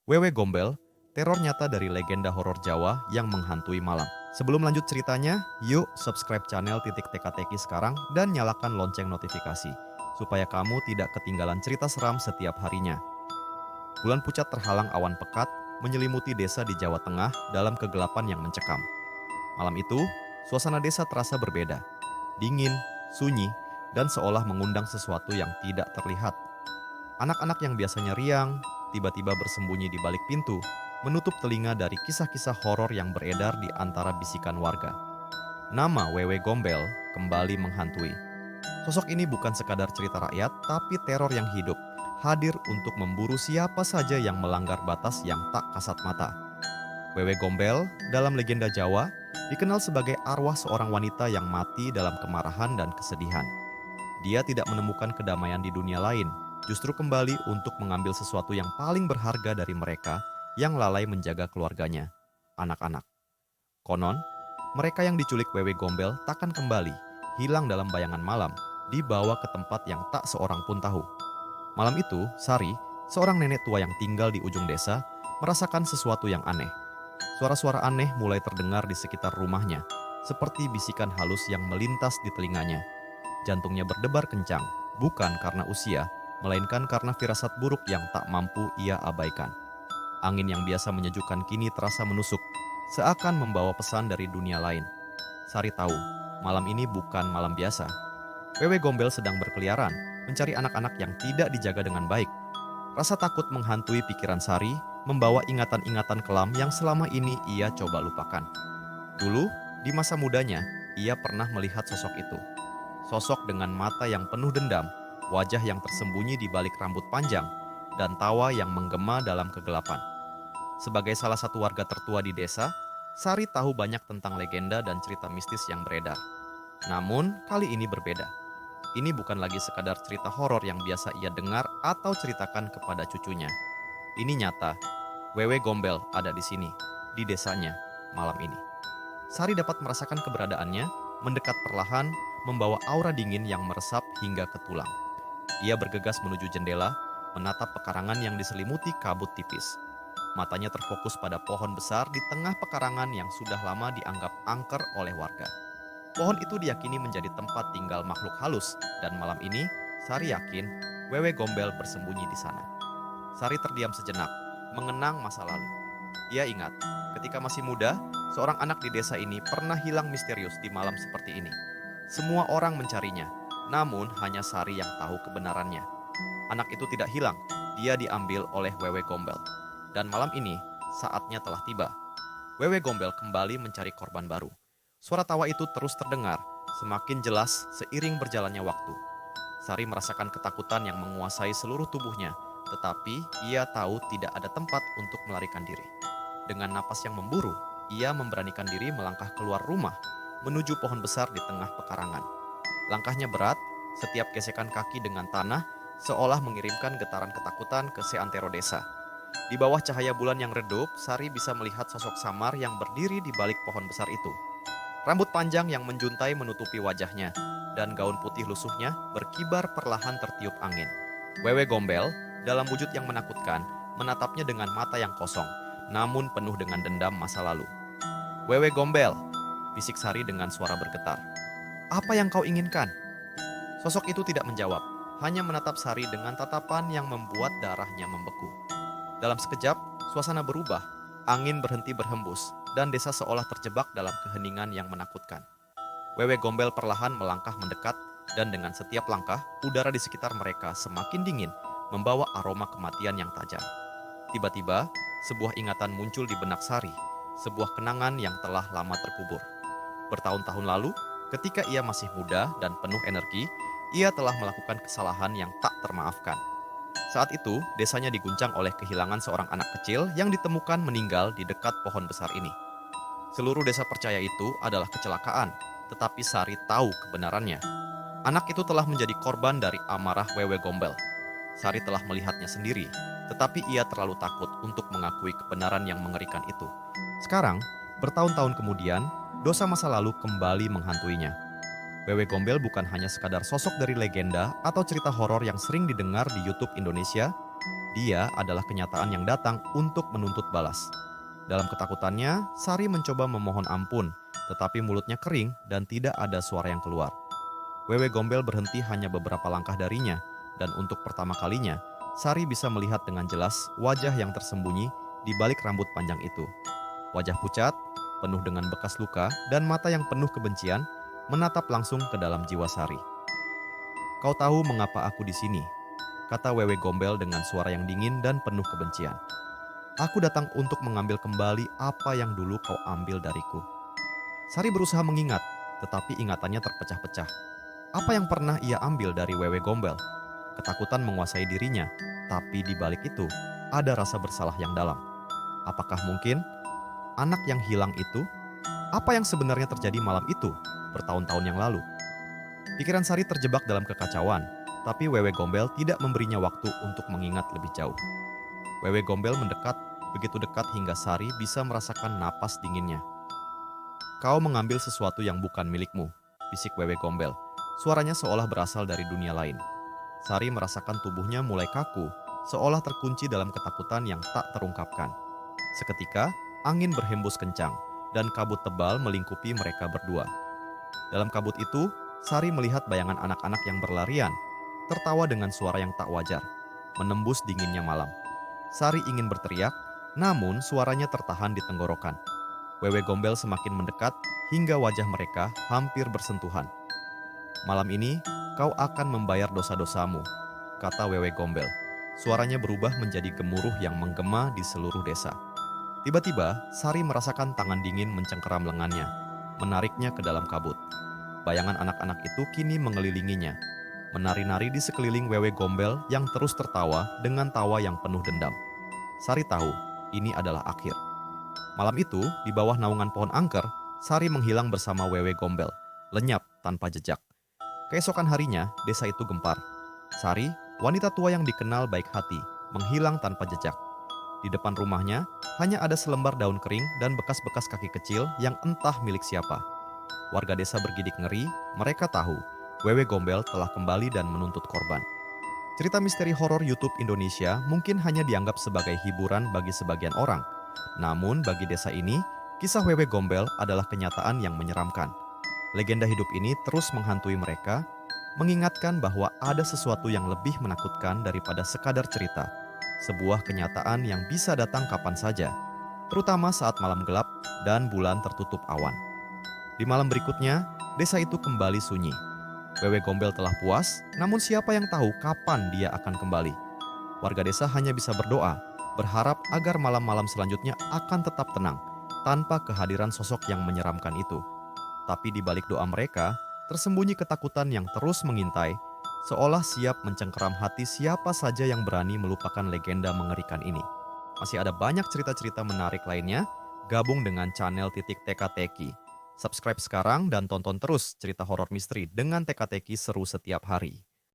Wewe Gombel, teror nyata dari legenda horor Jawa yang menghantui malam. Sebelum lanjut ceritanya, yuk subscribe channel Titik Teka-Teki sekarang dan nyalakan lonceng notifikasi, supaya kamu tidak ketinggalan cerita seram setiap harinya. Bulan pucat terhalang awan pekat, menyelimuti desa di Jawa Tengah dalam kegelapan yang mencekam. Malam itu, suasana desa terasa berbeda. Dingin, sunyi, dan seolah mengundang sesuatu yang tidak terlihat. Anak-anak yang biasanya riang, tiba-tiba bersembunyi di balik pintu, menutup telinga dari kisah-kisah horor yang beredar di antara bisikan warga. Nama Wewe Gombel kembali menghantui. Sosok ini bukan sekadar cerita rakyat, tapi teror yang hidup, hadir untuk memburu siapa saja yang melanggar batas yang tak kasat mata. Wewe Gombel, dalam legenda Jawa, dikenal sebagai arwah seorang wanita yang mati dalam kemarahan dan kesedihan. Dia tidak menemukan kedamaian di dunia lain, justru kembali untuk mengambil sesuatu yang paling berharga dari mereka yang lalai menjaga keluarganya, anak-anak. Konon, mereka yang diculik Wewe Gombel takkan kembali, hilang dalam bayangan malam, dibawa ke tempat yang tak seorang pun tahu. Malam itu, Sari, seorang nenek tua yang tinggal di ujung desa, merasakan sesuatu yang aneh. Suara-suara aneh mulai terdengar di sekitar rumahnya, seperti bisikan halus yang melintas di telinganya. Jantungnya berdebar kencang, bukan karena usia, melainkan karena firasat buruk yang tak mampu ia abaikan. Angin yang biasa menyejukkan kini terasa menusuk, seakan membawa pesan dari dunia lain. Sari tahu, malam ini bukan malam biasa. Wewe Gombel sedang berkeliaran, mencari anak-anak yang tidak dijaga dengan baik. Rasa takut menghantui pikiran Sari, membawa ingatan-ingatan kelam yang selama ini ia coba lupakan. Dulu, di masa mudanya, ia pernah melihat sosok itu. Sosok dengan mata yang penuh dendam, wajah yang tersembunyi di balik rambut panjang, dan tawa yang menggema dalam kegelapan. Sebagai salah satu warga tertua di desa, Sari tahu banyak tentang legenda dan cerita mistis yang beredar. Namun, kali ini berbeda. Ini bukan lagi sekadar cerita horor yang biasa ia dengar atau ceritakan kepada cucunya. Ini nyata, Wewe Gombel ada di sini, di desanya, malam ini. Sari dapat merasakan keberadaannya, mendekat perlahan, membawa aura dingin yang meresap hingga ke tulang. Ia bergegas menuju jendela, menatap pekarangan yang diselimuti kabut tipis. Matanya terfokus pada pohon besar di tengah pekarangan yang sudah lama dianggap angker oleh warga. Pohon itu diyakini menjadi tempat tinggal makhluk halus, dan malam ini, Sari yakin Wewe Gombel bersembunyi di sana. Sari terdiam sejenak, mengenang masa lalu. Ia ingat, ketika masih muda, seorang anak di desa ini pernah hilang misterius di malam seperti ini. Semua orang mencarinya, namun hanya Sari yang tahu kebenarannya. Anak itu tidak hilang, dia diambil oleh Wewe Gombel. Dan malam ini, saatnya telah tiba. Wewe Gombel kembali mencari korban baru. Suara tawa itu terus terdengar, semakin jelas seiring berjalannya waktu. Sari merasakan ketakutan yang menguasai seluruh tubuhnya, tetapi ia tahu tidak ada tempat untuk melarikan diri. Dengan napas yang memburu, ia memberanikan diri melangkah keluar rumah, menuju pohon besar di tengah pekarangan. Langkahnya berat, setiap gesekan kaki dengan tanah seolah mengirimkan getaran ketakutan ke seantero desa. Di bawah cahaya bulan yang redup, Sari bisa melihat sosok samar yang berdiri di balik pohon besar itu. Rambut panjang yang menjuntai menutupi wajahnya, dan gaun putih lusuhnya berkibar perlahan tertiup angin. Wewe Gombel, dalam wujud yang menakutkan, menatapnya dengan mata yang kosong, namun penuh dengan dendam masa lalu. Wewe Gombel, bisik Sari dengan suara bergetar. Apa yang kau inginkan? Sosok itu tidak menjawab, hanya menatap Sari dengan tatapan yang membuat darahnya membeku. Dalam sekejap, suasana berubah, angin berhenti berhembus, dan desa seolah terjebak dalam keheningan yang menakutkan. Wewe Gombel perlahan melangkah mendekat, dan dengan setiap langkah, udara di sekitar mereka semakin dingin, membawa aroma kematian yang tajam. Tiba-tiba, sebuah ingatan muncul di benak Sari, sebuah kenangan yang telah lama terkubur. Bertahun-tahun lalu, ketika ia masih muda dan penuh energi, ia telah melakukan kesalahan yang tak termaafkan. Saat itu, desanya diguncang oleh kehilangan seorang anak kecil yang ditemukan meninggal di dekat pohon besar ini. Seluruh desa percaya itu adalah kecelakaan, tetapi Sari tahu kebenarannya. Anak itu telah menjadi korban dari amarah Wewe Gombel. Sari telah melihatnya sendiri, tetapi ia terlalu takut untuk mengakui kebenaran yang mengerikan itu. Sekarang, bertahun-tahun kemudian, dosa masa lalu kembali menghantuinya. Wewe Gombel bukan hanya sekadar sosok dari legenda atau cerita horor yang sering didengar di YouTube Indonesia. dia adalah kenyataan yang datang untuk menuntut balas. Dalam ketakutannya, Sari mencoba memohon ampun, tetapi mulutnya kering dan tidak ada suara yang keluar. Wewe Gombel berhenti hanya beberapa langkah darinya, dan untuk pertama kalinya, Sari bisa melihat dengan jelas wajah yang tersembunyi di balik rambut panjang itu. Wajah pucat, penuh dengan bekas luka, dan mata yang penuh kebencian menatap langsung ke dalam jiwa Sari. "Kau tahu mengapa aku di sini?" kata Wewe Gombel dengan suara yang dingin dan penuh kebencian. "Aku datang untuk mengambil kembali apa yang dulu kau ambil dariku." Sari berusaha mengingat, tetapi ingatannya terpecah-pecah. Apa yang pernah ia ambil dari Wewe Gombel? Ketakutan menguasai dirinya, tapi di balik itu ada rasa bersalah yang dalam. Apakah mungkin anak yang hilang itu? Apa yang sebenarnya terjadi malam itu bertahun-tahun yang lalu? Pikiran Sari terjebak dalam kekacauan, tapi Wewe Gombel tidak memberinya waktu untuk mengingat lebih jauh. Wewe Gombel mendekat, begitu dekat hingga Sari bisa merasakan napas dinginnya. "Kau mengambil sesuatu yang bukan milikmu," bisik Wewe Gombel. Suaranya seolah berasal dari dunia lain. Sari merasakan tubuhnya mulai kaku, seolah terkunci dalam ketakutan yang tak terungkapkan. Seketika, angin berhembus kencang, dan kabut tebal melingkupi mereka berdua. Dalam kabut itu, Sari melihat bayangan anak-anak yang berlarian, tertawa dengan suara yang tak wajar, menembus dinginnya malam. Sari ingin berteriak, namun suaranya tertahan di tenggorokan. Wewe Gombel semakin mendekat hingga wajah mereka hampir bersentuhan. "Malam ini, kau akan membayar dosa-dosamu," kata Wewe Gombel. Suaranya berubah menjadi gemuruh yang menggema di seluruh desa. Tiba-tiba, Sari merasakan tangan dingin mencengkeram lengannya, menariknya ke dalam kabut. Bayangan anak-anak itu kini mengelilinginya, menari-nari di sekeliling Wewe Gombel yang terus tertawa dengan tawa yang penuh dendam. Sari tahu, ini adalah akhir. Malam itu, di bawah naungan pohon angker, Sari menghilang bersama Wewe Gombel, lenyap tanpa jejak. Keesokan harinya, desa itu gempar. Sari, wanita tua yang dikenal baik hati, menghilang tanpa jejak. Di depan rumahnya, hanya ada selembar daun kering dan bekas-bekas kaki kecil yang entah milik siapa. Warga desa bergidik ngeri, mereka tahu Wewe Gombel telah kembali dan menuntut korban. Cerita misteri horor YouTube Indonesia mungkin hanya dianggap sebagai hiburan bagi sebagian orang. Namun bagi desa ini, kisah Wewe Gombel adalah kenyataan yang menyeramkan. Legenda hidup ini terus menghantui mereka, mengingatkan bahwa ada sesuatu yang lebih menakutkan daripada sekadar cerita. Sebuah kenyataan yang bisa datang kapan saja, terutama saat malam gelap dan bulan tertutup awan. Di malam berikutnya, desa itu kembali sunyi. Wewe Gombel telah puas, namun siapa yang tahu kapan dia akan kembali? Warga desa hanya bisa berdoa, berharap agar malam-malam selanjutnya akan tetap tenang, tanpa kehadiran sosok yang menyeramkan itu. Tapi di balik doa mereka, tersembunyi ketakutan yang terus mengintai, seolah siap mencengkeram hati siapa saja yang berani melupakan legenda mengerikan ini. Masih ada banyak cerita-cerita menarik lainnya, gabung dengan channel @tk-teki. Subscribe sekarang dan tonton terus cerita horor misteri dengan teka-teki seru setiap hari.